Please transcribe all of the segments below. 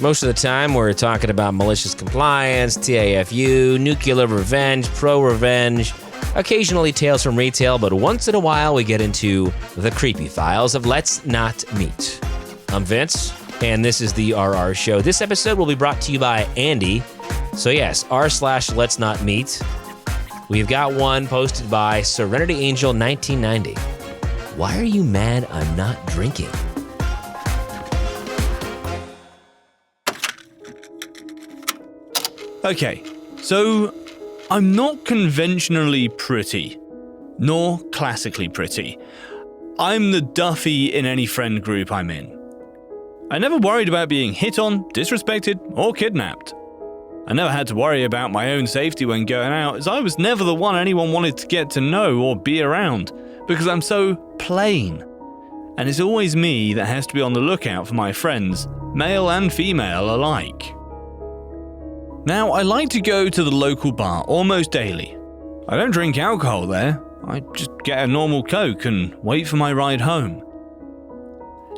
Most of the time, we're talking about malicious compliance, TAFU, nuclear revenge, pro-revenge, occasionally tales from retail, but once in a while, we get into the creepy files of Let's Not Meet. I'm Vince, and this is the RR Show. This episode will be brought to you by Andy. So yes, r/LetsNotMeet. We've got one posted by Serenity Angel 1990. Why are you mad I'm not drinking? Okay, so I'm not conventionally pretty, nor classically pretty. I'm the Duffy in any friend group I'm in. I never worried about being hit on, disrespected, or kidnapped. I never had to worry about my own safety when going out, as I was never the one anyone wanted to get to know or be around, because I'm so plain. And it's always me that has to be on the lookout for my friends, male and female alike. Now, I like to go to the local bar almost daily. I don't drink alcohol there, I just get a normal Coke and wait for my ride home.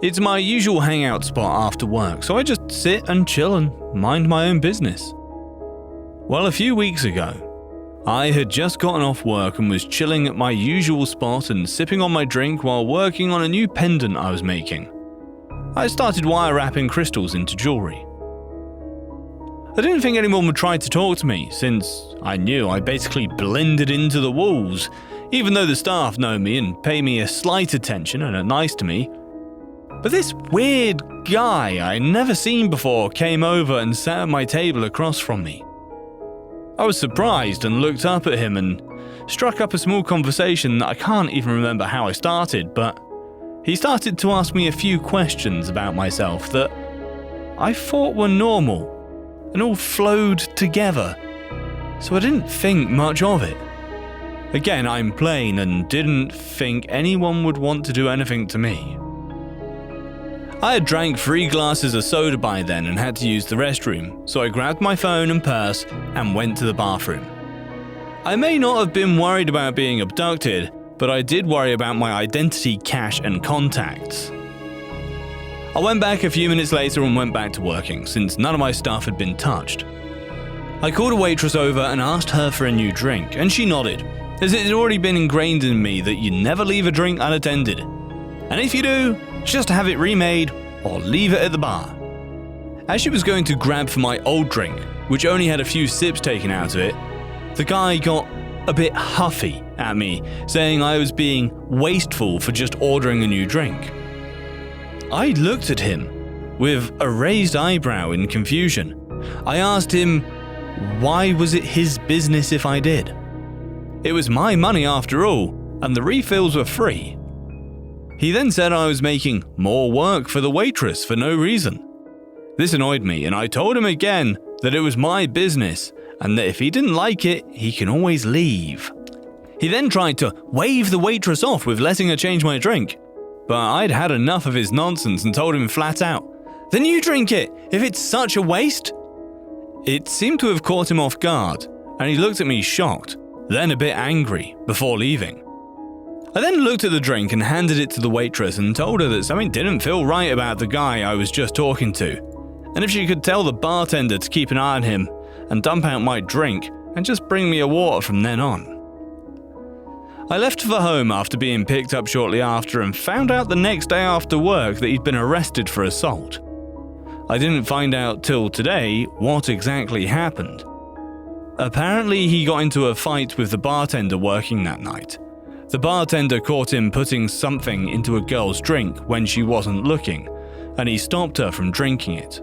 It's my usual hangout spot after work, so I just sit and chill and mind my own business. Well, a few weeks ago, I had just gotten off work and was chilling at my usual spot and sipping on my drink while working on a new pendant I was making. I started wire wrapping crystals into jewelry. I didn't think anyone would try to talk to me, since I knew I basically blended into the walls, even though the staff know me and pay me a slight attention and are nice to me. But this weird guy I never seen before came over and sat at my table across from me. I was surprised and looked up at him and struck up a small conversation that I can't even remember how I started, but he started to ask me a few questions about myself that I thought were normal and all flowed together, so I didn't think much of it. Again, I'm plain and didn't think anyone would want to do anything to me. I had drank 3 glasses of soda by then and had to use the restroom, so I grabbed my phone and purse and went to the bathroom. I may not have been worried about being abducted, but I did worry about my identity, cash, and contacts. I went back a few minutes later and went back to working, since none of my stuff had been touched. I called a waitress over and asked her for a new drink, and she nodded, as it had already been ingrained in me that you never leave a drink unattended. And if you do, just have it remade or leave it at the bar. As she was going to grab for my old drink, which only had a few sips taken out of it, the guy got a bit huffy at me, saying I was being wasteful for just ordering a new drink. I looked at him with a raised eyebrow in confusion. I asked him, why was it his business if I did? It was my money after all, and the refills were free. He then said I was making more work for the waitress for no reason. This annoyed me, and I told him again that it was my business, and that if he didn't like it, he can always leave. He then tried to wave the waitress off with letting her change my drink. But I'd had enough of his nonsense and told him flat out, then you drink it, if it's such a waste. It seemed to have caught him off guard, and he looked at me shocked, then a bit angry, before leaving. I then looked at the drink and handed it to the waitress and told her that something didn't feel right about the guy I was just talking to, and if she could tell the bartender to keep an eye on him and dump out my drink and just bring me a water from then on. I left for home after being picked up shortly after and found out the next day after work that he'd been arrested for assault. I didn't find out till today what exactly happened. Apparently he got into a fight with the bartender working that night. The bartender caught him putting something into a girl's drink when she wasn't looking, and he stopped her from drinking it.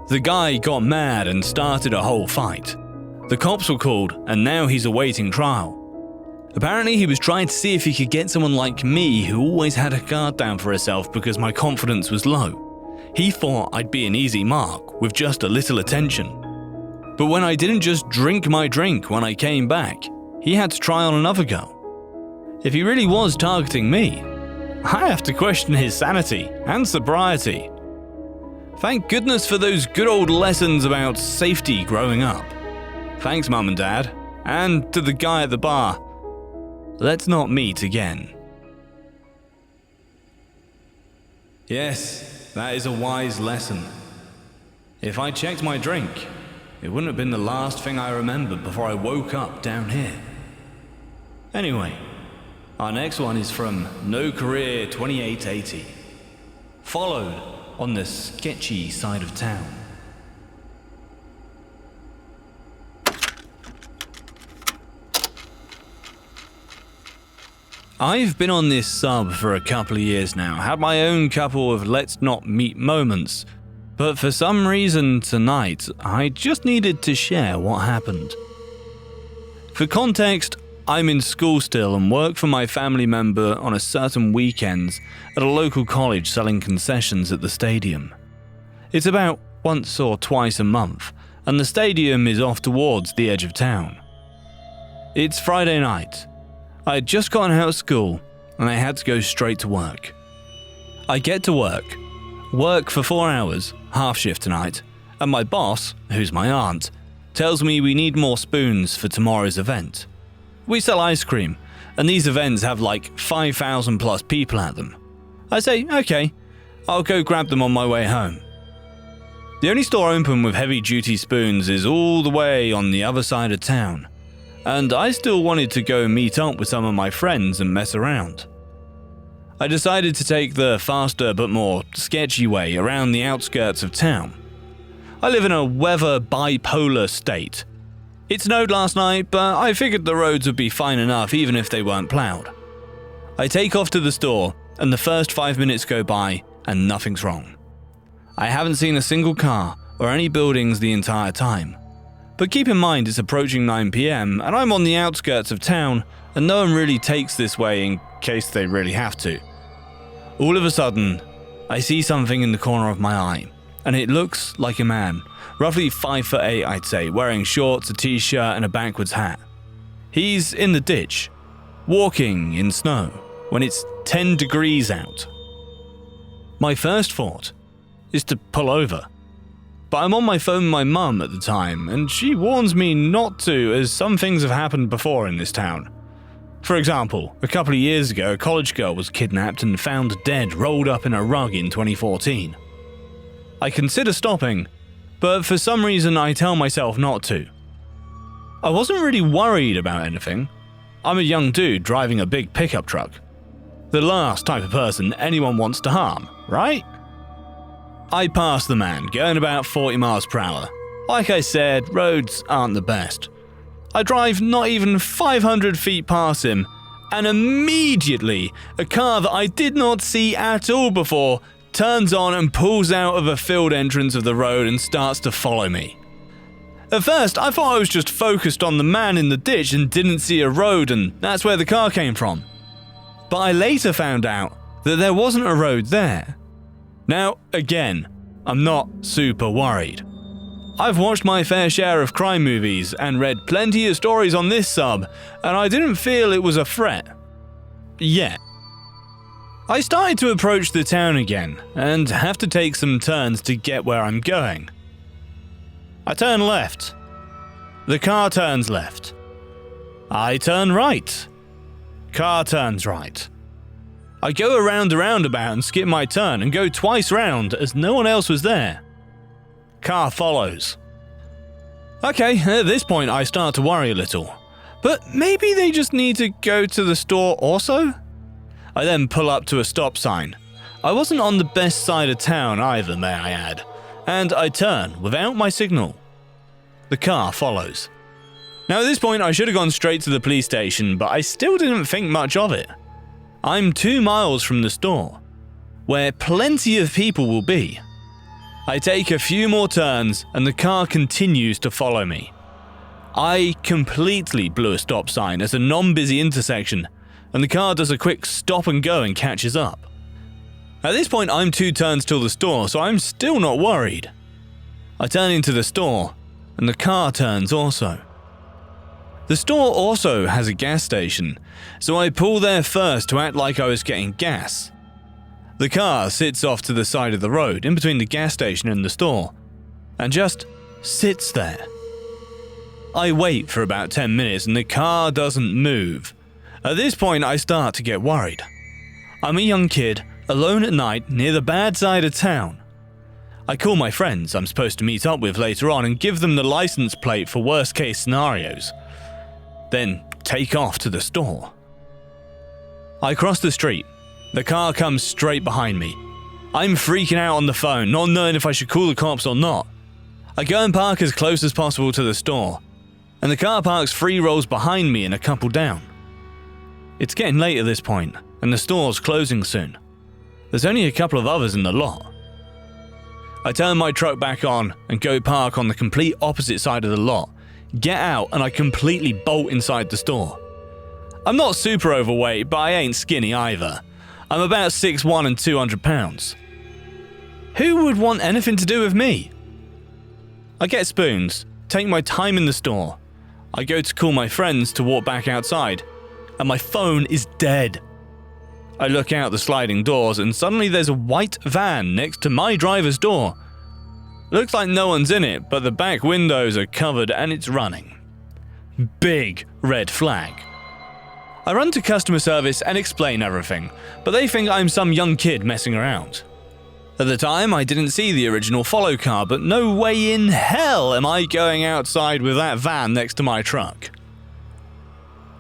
The guy got mad and started a whole fight. The cops were called, and now he's awaiting trial. Apparently he was trying to see if he could get someone like me who always had her guard down for herself because my confidence was low. He thought I'd be an easy mark with just a little attention. But when I didn't just drink my drink when I came back, he had to try on another girl. If he really was targeting me, I have to question his sanity and sobriety. Thank goodness for those good old lessons about safety growing up. Thanks, Mum and Dad, and to the guy at the bar. Let's not meet again. Yes, that is a wise lesson. If I checked my drink, it wouldn't have been the last thing I remembered before I woke up down here. Anyway, our next one is from No Career 2880, followed on the sketchy side of town. I've been on this sub for a couple of years now, had my own couple of Let's Not Meet moments, but for some reason tonight, I just needed to share what happened. For context, I'm in school still and work for my family member on a certain weekends at a local college selling concessions at the stadium. It's about once or twice a month, and the stadium is off towards the edge of town. It's Friday night. I had just gotten out of school, and I had to go straight to work. I get to work for 4 hours, half shift tonight, and my boss, who's my aunt, tells me we need more spoons for tomorrow's event. We sell ice cream, and these events have like 5,000 plus people at them. I say, okay, I'll go grab them on my way home. The only store open with heavy-duty spoons is all the way on the other side of town, and I still wanted to go meet up with some of my friends and mess around. I decided to take the faster but more sketchy way around the outskirts of town. I live in a weather bipolar state. It snowed last night, but I figured the roads would be fine enough even if they weren't plowed. I take off to the store, and the first 5 minutes go by and nothing's wrong. I haven't seen a single car or any buildings the entire time. But keep in mind it's approaching 9 PM and I'm on the outskirts of town and no one really takes this way in case they really have to. All of a sudden, I see something in the corner of my eye, and it looks like a man, roughly 5'8" I'd say, wearing shorts, a t-shirt and a backwards hat. He's in the ditch, walking in snow when it's 10 degrees out. My first thought is to pull over. But I'm on my phone with my mum at the time, and she warns me not to as some things have happened before in this town. For example, a couple of years ago, a college girl was kidnapped and found dead rolled up in a rug in 2014. I consider stopping, but for some reason I tell myself not to. I wasn't really worried about anything. I'm a young dude driving a big pickup truck. The last type of person anyone wants to harm, right? I pass the man, going about 40 miles per hour. Like I said, roads aren't the best. I drive not even 500 feet past him, and immediately, a car that I did not see at all before turns on and pulls out of a field entrance of the road and starts to follow me. At first, I thought I was just focused on the man in the ditch and didn't see a road, and that's where the car came from. But I later found out that there wasn't a road there. Now, again, I'm not super worried. I've watched my fair share of crime movies and read plenty of stories on this sub, and I didn't feel it was a threat. Yet. I started to approach the town again, and have to take some turns to get where I'm going. I turn left. The car turns left. I turn right. Car turns right. I go around the roundabout and skip my turn and go twice round as no one else was there. Car follows. Okay, at this point I start to worry a little. But maybe they just need to go to the store also? I then pull up to a stop sign. I wasn't on the best side of town either, may I add, and I turn without my signal. The car follows. Now at this point I should have gone straight to the police station, but I still didn't think much of it. I'm 2 miles from the store, where plenty of people will be. I take a few more turns and the car continues to follow me. I completely blew a stop sign at a non-busy intersection, and the car does a quick stop and go and catches up. At this point I'm 2 turns till the store, so I'm still not worried. I turn into the store, and the car turns also. The store also has a gas station, so I pull there first to act like I was getting gas. The car sits off to the side of the road in between the gas station and the store, and just sits there. I wait for about 10 minutes and the car doesn't move. At this point I start to get worried. I'm a young kid, alone at night near the bad side of town. I call my friends I'm supposed to meet up with later on and give them the license plate for worst case scenarios. Then take off to the store. I cross the street. The car comes straight behind me. I'm freaking out on the phone, not knowing if I should call the cops or not. I go and park as close as possible to the store, and the car parks 3 rows behind me and a couple down. It's getting late at this point, and the store's closing soon. There's only a couple of others in the lot. I turn my truck back on and go park on the complete opposite side of the lot, get out, and I completely bolt inside the store. I'm not super overweight, but I ain't skinny either. I'm about 6'1" and 200 pounds. Who would want anything to do with me? I get spoons, take my time in the store. I go to call my friends to walk back outside, and my phone is dead. I look out the sliding doors, and suddenly there's a white van next to my driver's door. Looks like no one's in it, but the back windows are covered and it's running. Big red flag. I run to customer service and explain everything, but they think I'm some young kid messing around. At the time, I didn't see the original follow car, but no way in hell am I going outside with that van next to my truck.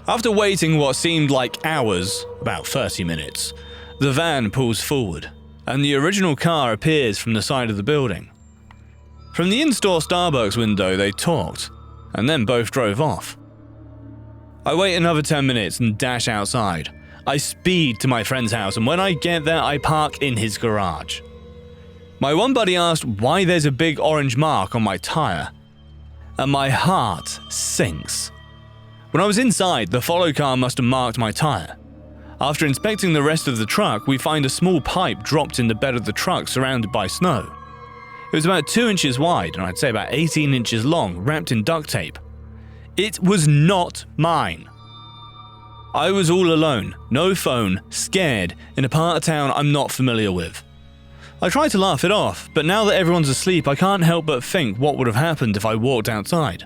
After waiting what seemed like hours, about 30 minutes, the van pulls forward, and the original car appears from the side of the building. From the in-store Starbucks window, they talked, and then both drove off. I wait another 10 minutes and dash outside. I speed to my friend's house, and when I get there, I park in his garage. My one buddy asked why there's a big orange mark on my tire, and my heart sinks. When I was inside, the follow car must have marked my tire. After inspecting the rest of the truck, we find a small pipe dropped in the bed of the truck surrounded by snow. It was about 2 inches wide, and I'd say about 18 inches long, wrapped in duct tape. It was not mine. I was all alone, no phone, scared, in a part of town I'm not familiar with. I try to laugh it off, but now that everyone's asleep, I can't help but think what would have happened if I walked outside.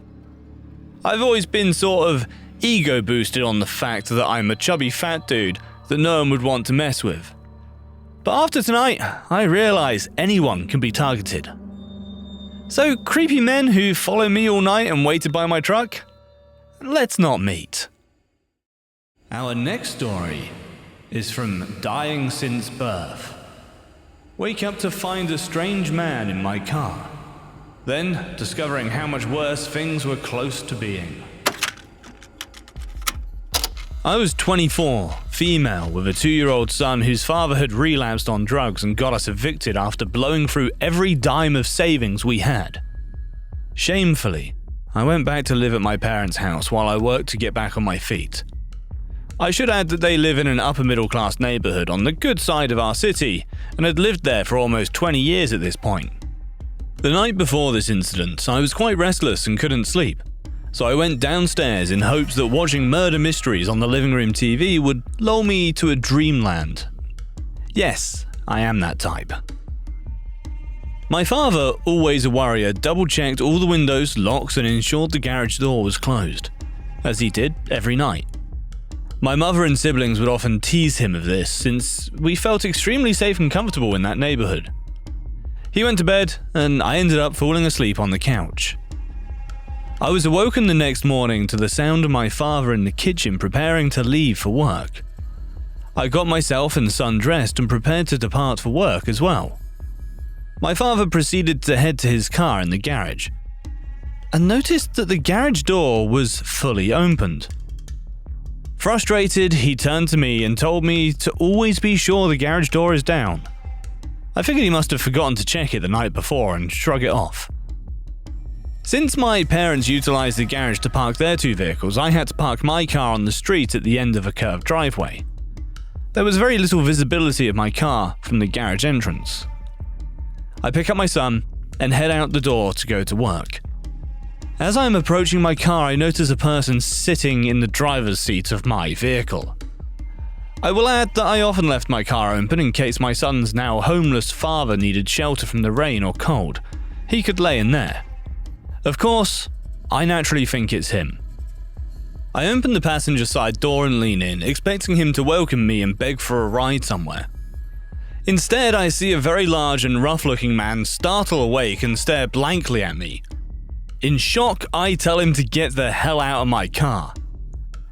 I've always been sort of ego boosted on the fact that I'm a chubby fat dude that no one would want to mess with. But after tonight, I realize anyone can be targeted. So creepy men who follow me all night and waited by my truck? Let's not meet. Our next story is from Dying Since Birth. Wake up to find a strange man in my car. Then, discovering how much worse things were close to being. I was 24, female, with a 2-year-old son whose father had relapsed on drugs and got us evicted after blowing through every dime of savings we had. Shamefully, I went back to live at my parents' house while I worked to get back on my feet. I should add that they live in an upper-middle-class neighborhood on the good side of our city and had lived there for almost 20 years at this point. The night before this incident, I was quite restless and couldn't sleep, so I went downstairs in hopes that watching murder mysteries on the living room TV would lull me to a dreamland. Yes, I am that type. My father, always a worrier, double-checked all the windows, locks, and ensured the garage door was closed, as he did every night. My mother and siblings would often tease him of this, since we felt extremely safe and comfortable in that neighborhood. He went to bed, and I ended up falling asleep on the couch. I was awoken the next morning to the sound of my father in the kitchen preparing to leave for work. I got myself and son dressed and prepared to depart for work as well. My father proceeded to head to his car in the garage, and noticed that the garage door was fully opened. Frustrated, he turned to me and told me to always be sure the garage door is down. I figured he must have forgotten to check it the night before and shrug it off. Since my parents utilized the garage to park their 2 vehicles, I had to park my car on the street at the end of a curved driveway. There was very little visibility of my car from the garage entrance. I pick up my son and head out the door to go to work. As I am approaching my car, I notice a person sitting in the driver's seat of my vehicle. I will add that I often left my car open in case my son's now homeless father needed shelter from the rain or cold. He could lay in there. Of course, I naturally think it's him. I open the passenger side door and lean in, expecting him to welcome me and beg for a ride somewhere. Instead, I see a very large and rough-looking man startle awake and stare blankly at me. In shock, I tell him to get the hell out of my car.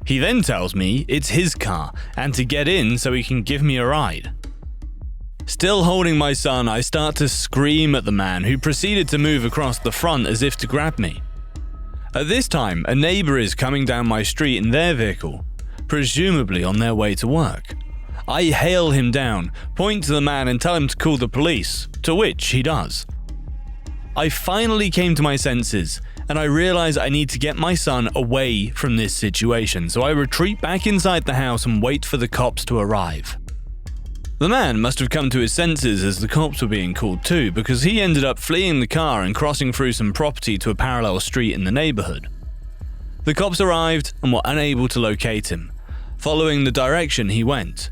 He then tells me it's his car and to get in so he can give me a ride. Still holding my son, I start to scream at the man, who proceeded to move across the front as if to grab me. At this time, a neighbor is coming down my street in their vehicle, presumably on their way to work. I hail him down, point to the man and tell him to call the police, to which he does. I finally came to my senses, and I realize I need to get my son away from this situation, so I retreat back inside the house and wait for the cops to arrive. The man must have come to his senses as the cops were being called too, because he ended up fleeing the car and crossing through some property to a parallel street in the neighborhood. The cops arrived and were unable to locate him, following the direction he went.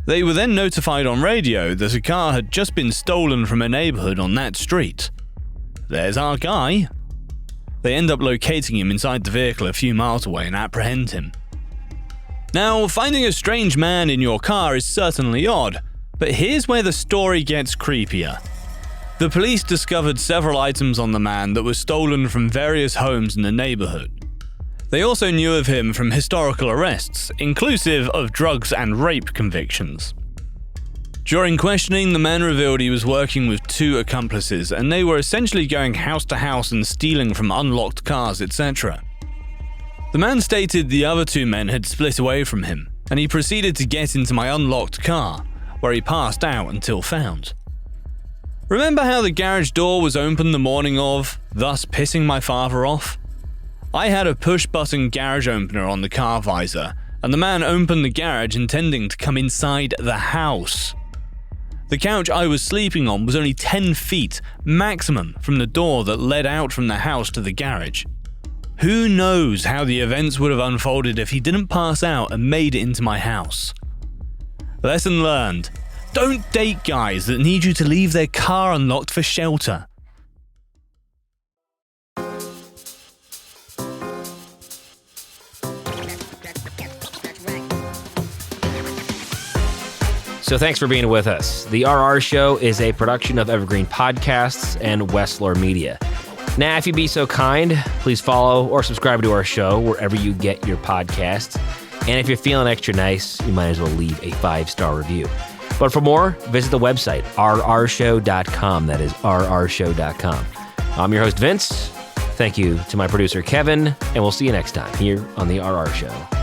They were then notified on radio that a car had just been stolen from a neighborhood on that street. There's our guy. They end up locating him inside the vehicle a few miles away and apprehend him. Now, finding a strange man in your car is certainly odd, but here's where the story gets creepier. The police discovered several items on the man that were stolen from various homes in the neighborhood. They also knew of him from historical arrests, inclusive of drugs and rape convictions. During questioning, the man revealed he was working with 2 accomplices, and they were essentially going house to house and stealing from unlocked cars, etc. The man stated the other 2 men had split away from him, and he proceeded to get into my unlocked car, where he passed out until found. Remember how the garage door was open the morning of, thus pissing my father off? I had a push-button garage opener on the car visor, and the man opened the garage intending to come inside the house. The couch I was sleeping on was only 10 feet maximum from the door that led out from the house to the garage. Who knows how the events would have unfolded if he didn't pass out and made it into my house. Lesson learned: don't date guys that need you to leave their car unlocked for shelter. So thanks for being with us. The RR Show is a production of Evergreen Podcasts and Wessler Media. Now, if you'd be so kind, please follow or subscribe to our show wherever you get your podcasts. And if you're feeling extra nice, you might as well leave a 5-star review. But for more, visit the website, rrshow.com. That is rrshow.com. I'm your host, Vince. Thank you to my producer, Kevin, and we'll see you next time here on The RR Show.